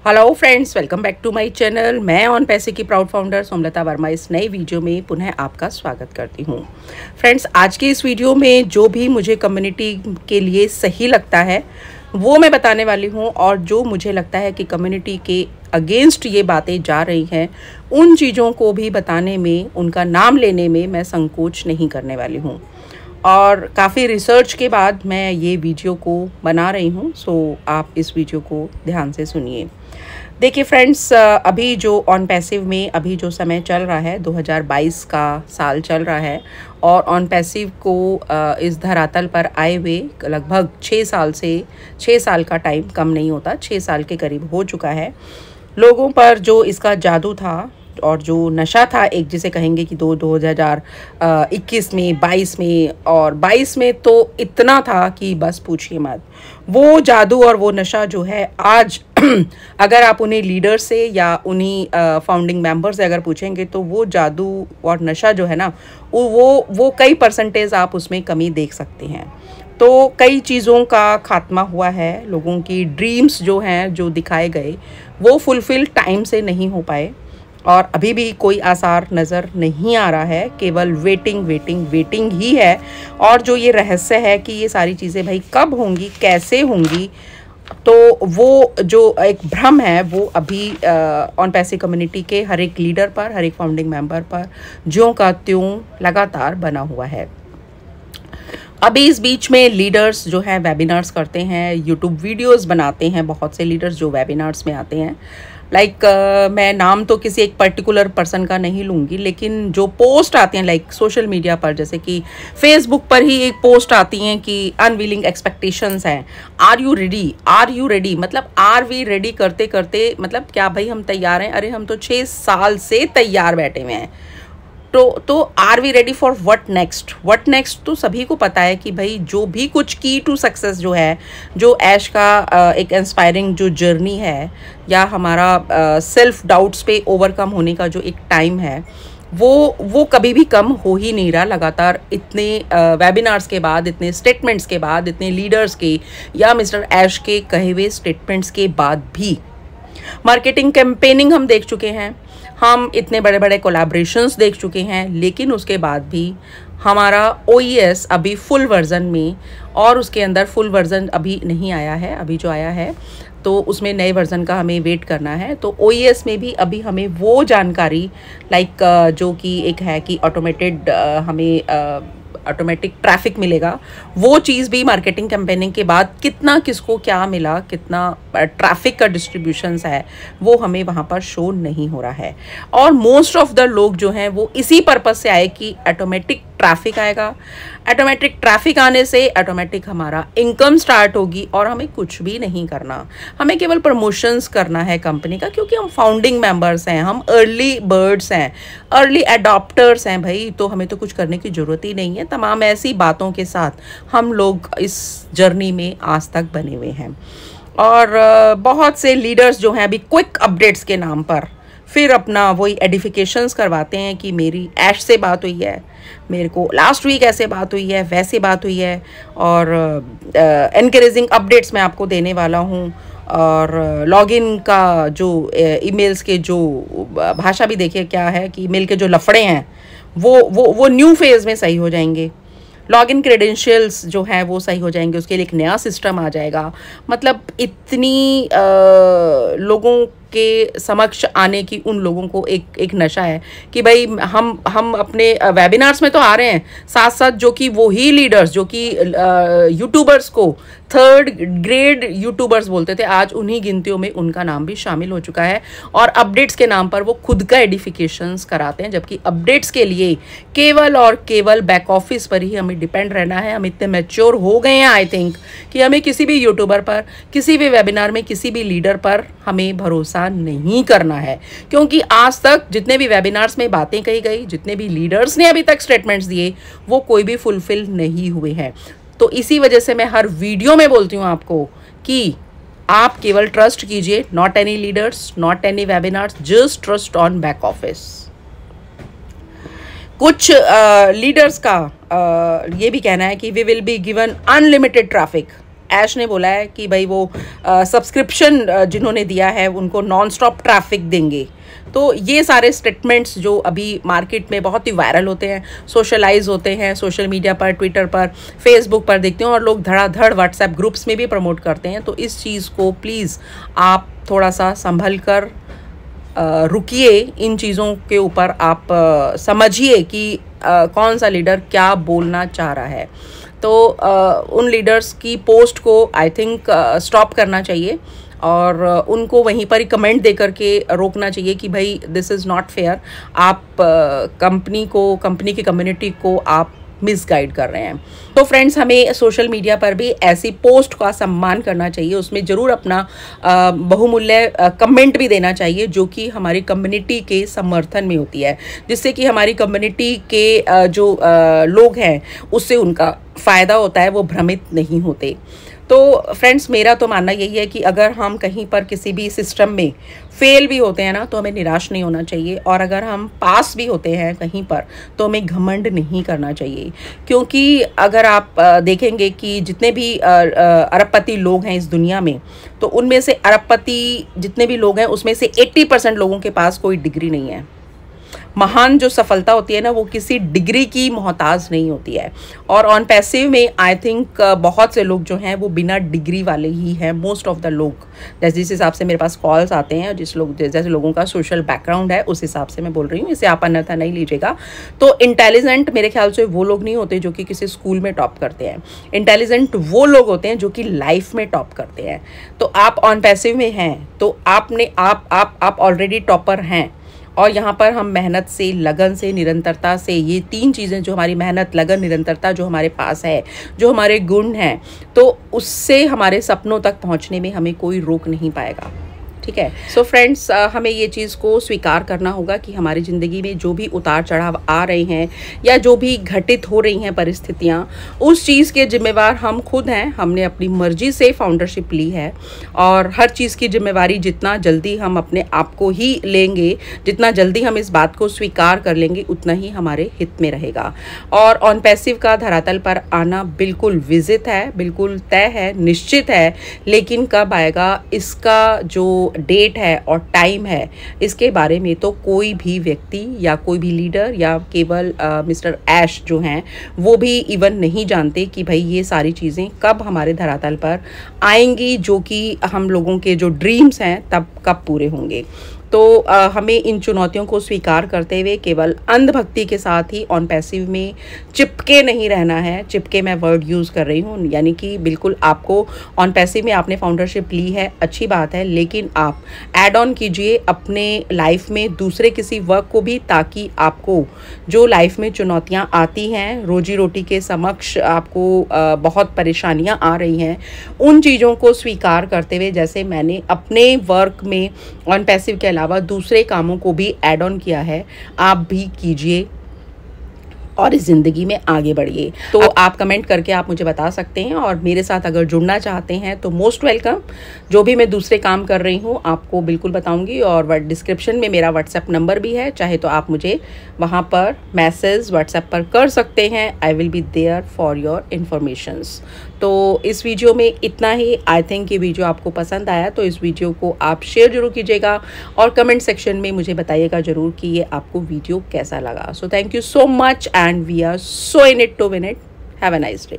Hello friends, welcome back to my channel. मैं ऑन पैसे की प्राउड फाउंडर सोमलता वर्मा इस नई वीडियो में पुनः आपका स्वागत करती हूँ। फ्रेंड्स, आज की इस वीडियो में जो भी मुझे कम्युनिटी के लिए सही लगता है वो मैं बताने वाली हूँ, और जो मुझे लगता है कि कम्युनिटी के अगेंस्ट ये बातें जा रही हैं उन चीज़ों को भी बताने में, उनका नाम लेने में मैं संकोच नहीं करने वाली हूँ। और काफ़ी रिसर्च के बाद मैं ये वीडियो को बना रही हूँ, सो आप इस वीडियो को ध्यान से सुनिए। देखिए फ्रेंड्स, अभी जो ऑन पैसिव में अभी जो समय चल रहा है, 2022 का साल चल रहा है, और ऑन पैसिव को इस धरातल पर आए हुए लगभग 6 साल का टाइम कम नहीं होता, 6 साल के करीब हो चुका है। लोगों पर जो इसका जादू था और जो नशा था, एक जिसे कहेंगे कि 2021 में, 22 में, और 22 में तो इतना था कि बस पूछिए मत। वो जादू और वो नशा जो है आज अगर आप उन्हीं लीडर से या उन्हीं फाउंडिंग मेंबर से अगर पूछेंगे तो वो जादू और नशा जो है ना, वो कई परसेंटेज आप उसमें कमी देख सकते हैं। तो कई चीज़ों का खात्मा हुआ है, लोगों की ड्रीम्स जो हैं, जो दिखाए गए, वो फुलफिल टाइम से नहीं हो पाए, और अभी भी कोई आसार नज़र नहीं आ रहा है। केवल वेटिंग ही है। और जो ये रहस्य है कि ये सारी चीज़ें भाई कब होंगी, कैसे होंगी, तो वो जो एक भ्रम है वो अभी ऑन पैसे कम्युनिटी के हर एक लीडर पर, हर एक फाउंडिंग मेंबर पर ज्यों का त्यों लगातार बना हुआ है। अभी इस बीच में लीडर्स जो है वेबिनार्स करते हैं, यूट्यूब वीडियोस बनाते हैं, बहुत से लीडर्स जो वेबिनार्स में आते हैं। मैं नाम तो किसी एक पर्टिकुलर पर्सन का नहीं लूँगी, लेकिन जो पोस्ट आते हैं सोशल मीडिया पर, जैसे कि फेसबुक पर ही एक पोस्ट आती हैं कि अनविलिंग एक्सपेक्टेशंस हैं, आर यू रेडी, मतलब आर वी रेडी करते करते मतलब क्या भाई हम तैयार हैं? अरे हम तो 6 साल से तैयार बैठे हुए हैं। तो are we ready for what next? तो सभी को पता है कि भाई जो भी कुछ की टू सक्सेस जो है, जो ऐश का एक इंस्पायरिंग जो जर्नी है, या हमारा सेल्फ डाउट्स पे ओवरकम होने का जो एक टाइम है, वो कभी भी कम हो ही नहीं रहा। लगातार इतने वेबिनार्स के बाद, इतने स्टेटमेंट्स के बाद, इतने लीडर्स के या मिस्टर ऐश के कहे हुए स्टेटमेंट्स के बाद भी मार्केटिंग कैंपेनिंग हम देख चुके हैं, हम इतने बड़े बड़े कोलैबोरेशंस देख चुके हैं, लेकिन उसके बाद भी हमारा OES अभी फुल वर्जन में, और उसके अंदर फुल वर्जन अभी नहीं आया है। अभी जो आया है तो उसमें नए वर्जन का हमें वेट करना है। तो OES में भी अभी हमें वो जानकारी जो कि एक है कि हमें ऑटोमेटिक ट्रैफिक मिलेगा, वो चीज़ भी मार्केटिंग कैंपेनिंग के बाद कितना किसको क्या मिला, कितना ट्रैफिक का डिस्ट्रीब्यूशंस है, वो हमें वहाँ पर शो नहीं हो रहा है। और मोस्ट ऑफ द लोग जो हैं वो इसी पर्पस से आए कि ऑटोमेटिक ट्रैफिक आएगा, ऑटोमेटिक ट्रैफिक आने से ऑटोमेटिक हमारा इनकम स्टार्ट होगी, और हमें कुछ भी नहीं करना, हमें केवल प्रमोशंस करना है कंपनी का, क्योंकि हम फाउंडिंग मेंबर्स हैं, हम अर्ली बर्ड्स हैं, अर्ली अडॉप्टर्स हैं भाई, तो हमें तो कुछ करने की ज़रूरत ही नहीं है। तमाम ऐसी बातों के साथ हम लोग इस जर्नी में आज तक बने हुए हैं। और बहुत से लीडर्स जो हैं अभी क्विक अपडेट्स के नाम पर फिर अपना वही एडिफिकेशंस करवाते हैं कि मेरी ऐश से बात हुई है, मेरे को लास्ट वीक ऐसे बात हुई है, वैसे बात हुई है, और एनकरेजिंग अपडेट्स मैं आपको देने वाला हूँ। और लॉगिन का जो ईमेल्स के जो भाषा भी देखिए क्या है कि ईमेल के जो लफड़े हैं वो न्यू फेज़ में सही हो जाएंगे। लॉगिन क्रेडेंशियल्स जो हैं वो सही हो जाएंगे, उसके लिए एक नया सिस्टम आ जाएगा। मतलब इतनी लोगों के समक्ष आने की उन लोगों को एक नशा है कि भाई हम अपने वेबिनार्स में तो आ रहे हैं, साथ साथ जो कि वही लीडर्स जो कि यूट्यूबर्स को थर्ड ग्रेड यूट्यूबर्स बोलते थे, आज उन्हीं गिनतियों में उनका नाम भी शामिल हो चुका है। और अपडेट्स के नाम पर वो खुद का एडिफिकेशंस कराते हैं, जबकि अपडेट्स के लिए केवल और केवल बैक ऑफिस पर ही हमें डिपेंड रहना है। हम इतने मैच्योर हो गए हैं आई थिंक कि हमें किसी भी यूट्यूबर पर, किसी भी वेबिनार में, किसी भी लीडर पर हमें भरोसा नहीं करना है, क्योंकि आज तक जितने भी वेबिनार्स में बातें कही गई, जितने भी लीडर्स ने अभी तक स्टेटमेंट्स दिए, वो कोई भी फुलफिल नहीं हुए हैं। तो इसी वजह से मैं हर वीडियो में बोलती हूँ आपको कि आप केवल ट्रस्ट कीजिए, not any leaders, not any webinars, just trust on back office. कुछ लीडर्स का ये भी कहना है कि we will be given unlimited traffic. ऐश ने बोला है कि भाई वो सब्सक्रिप्शन जिन्होंने दिया है उनको नॉन स्टॉप ट्रैफिक देंगे। तो ये सारे स्टेटमेंट्स जो अभी मार्केट में बहुत ही वायरल होते हैं, सोशलाइज होते हैं सोशल मीडिया पर, ट्विटर पर, फेसबुक पर देखते हैं, और लोग धड़ाधड़ व्हाट्सएप ग्रुप्स में भी प्रमोट करते हैं। तो इस चीज़ को प्लीज़ आप थोड़ा सा संभल कर रुकिए, इन चीज़ों के ऊपर आप समझिए कि कौन सा लीडर क्या बोलना चाह रहा है। तो उन लीडर्स की पोस्ट को आई थिंक स्टॉप करना चाहिए और उनको वहीं पर ही कमेंट दे करके रोकना चाहिए कि भाई दिस इज़ नॉट फेयर। आप कंपनी की कम्युनिटी को आप मिसगाइड कर रहे हैं। तो फ्रेंड्स, हमें सोशल मीडिया पर भी ऐसी पोस्ट का सम्मान करना चाहिए, उसमें ज़रूर अपना बहुमूल्य कमेंट भी देना चाहिए जो कि हमारी कम्युनिटी के समर्थन में होती है, जिससे कि हमारी कम्युनिटी के जो लोग हैं उससे उनका फ़ायदा होता है, वो भ्रमित नहीं होते। तो फ्रेंड्स, मेरा तो मानना यही है कि अगर हम कहीं पर किसी भी सिस्टम में फेल भी होते हैं ना तो हमें निराश नहीं होना चाहिए, और अगर हम पास भी होते हैं कहीं पर तो हमें घमंड नहीं करना चाहिए। क्योंकि अगर आप देखेंगे कि जितने भी अरबपति लोग हैं इस दुनिया में, तो उनमें से अरबपति जितने भी लोग हैं उसमें से 80% लोगों के पास कोई डिग्री नहीं है। महान जो सफलता होती है ना, वो किसी डिग्री की मोहताज नहीं होती है। और ऑन पैसिव में आई थिंक बहुत से लोग जो हैं वो बिना डिग्री वाले ही हैं, मोस्ट ऑफ द लोग। जिस हिसाब से मेरे पास कॉल्स आते हैं, जैसे लोगों का सोशल बैकग्राउंड है, उस हिसाब से मैं बोल रही हूँ, इसे आप अन्यथा नहीं लीजिएगा। तो इंटेलिजेंट मेरे ख्याल से वो लोग नहीं होते जो कि किसी स्कूल में टॉप करते हैं। इंटेलिजेंट वो लोग होते हैं जो कि लाइफ में टॉप करते हैं। तो आप ऑन पैसिव में हैं तो आप ऑलरेडी टॉपर हैं। और यहाँ पर हम मेहनत से, लगन से, निरंतरता से, ये 3 चीज़ें जो हमारी मेहनत, लगन, निरंतरता जो हमारे पास है, जो हमारे गुण हैं, तो उससे हमारे सपनों तक पहुँचने में हमें कोई रोक नहीं पाएगा। ठीक है। सो फ्रेंड्स, हमें ये चीज़ को स्वीकार करना होगा कि हमारी ज़िंदगी में जो भी उतार चढ़ाव आ रहे हैं या जो भी घटित हो रही हैं परिस्थितियाँ, उस चीज़ के जिम्मेवार हम खुद हैं। हमने अपनी मर्जी से फाउंडरशिप ली है, और हर चीज़ की जिम्मेवारी जितना जल्दी हम अपने आप को ही लेंगे, जितना जल्दी हम इस बात को स्वीकार कर लेंगे, उतना ही हमारे हित में रहेगा। और ऑन पैसिव का धरातल पर आना बिल्कुल विजित है, बिल्कुल तय है, निश्चित है। लेकिन कब आएगा, इसका जो डेट है और टाइम है, इसके बारे में तो कोई भी व्यक्ति या कोई भी लीडर या केवल मिस्टर ऐश जो हैं वो भी इवन नहीं जानते कि भाई ये सारी चीज़ें कब हमारे धरातल पर आएंगी, जो कि हम लोगों के जो ड्रीम्स हैं तब कब पूरे होंगे। तो हमें इन चुनौतियों को स्वीकार करते हुए केवल अंधभक्ति के साथ ही ऑन पैसिव में चिपके नहीं रहना है। चिपके मैं वर्ड यूज़ कर रही हूँ, यानी कि बिल्कुल आपको ऑन पैसिव में आपने फाउंडरशिप ली है, अच्छी बात है, लेकिन आप ऐड ऑन कीजिए अपने लाइफ में दूसरे किसी वर्क को भी, ताकि आपको जो लाइफ में चुनौतियाँ आती हैं, रोजी रोटी के समक्ष आपको बहुत परेशानियाँ आ रही हैं, उन चीज़ों को स्वीकार करते हुए, जैसे मैंने अपने वर्क में ऑन पैसिव के अलावा दूसरे कामों को भी ऐड ऑन किया है, आप भी कीजिए और इस ज़िंदगी में आगे बढ़िए। तो आप कमेंट करके आप मुझे बता सकते हैं, और मेरे साथ अगर जुड़ना चाहते हैं तो मोस्ट वेलकम। जो भी मैं दूसरे काम कर रही हूँ आपको बिल्कुल बताऊंगी, और डिस्क्रिप्शन में मेरा व्हाट्सएप नंबर भी है, चाहे तो आप मुझे वहाँ पर मैसेज व्हाट्सएप पर कर सकते हैं। I will be there for your informations. तो इस वीडियो में इतना ही। आई थिंक ये वीडियो आपको पसंद आया तो इस वीडियो को आप शेयर जरूर कीजिएगा, और कमेंट सेक्शन में मुझे बताइएगा ज़रूर कि ये आपको वीडियो कैसा लगा। So thank you so much, and we are so in it to win it. Have a nice day.